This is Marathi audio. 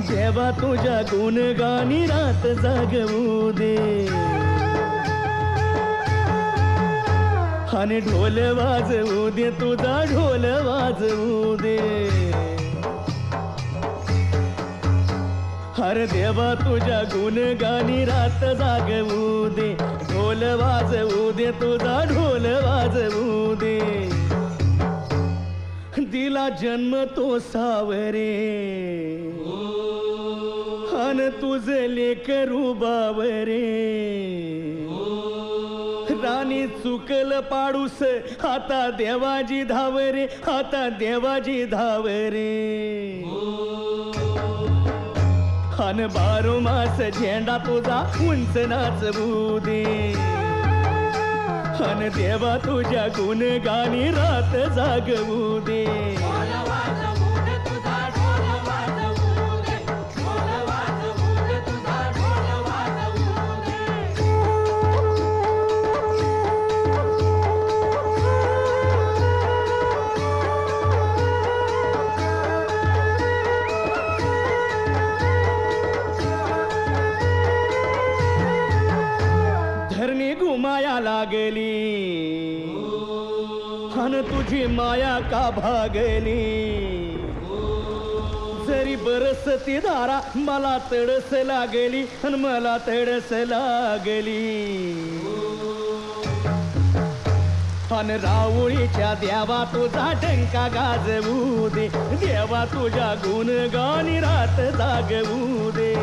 देवा तुझ्या गुणगानी रात जागवू दे आणि ढोल वाजवू दे तुझा ढोल वाजवू दे हर देवा तुझ्या गुणगानी रात जागवू दे ढोल वाजवू दे तुझा ढोल वाजवू दे दिला जन्म तो सावरे अन तुझे लेकरू बावरे राणी चुकल पाडूस आता देवाजी धावरे आता देवाजी धावरे अन बारो मास झेंडा तुझा उंच नाचवू दे अन देवा तुझ्या गुणगानी रात जागवू दे धरणी घुमाया लागली अन तुझी माया का भागली जरी बरसती धारा मला तडस लागली अन मला तडस लागली अन राऊळीच्या देवा तुझा डंका गाजवू दे देवा तुझ्या गुणगानी रात जागवू दे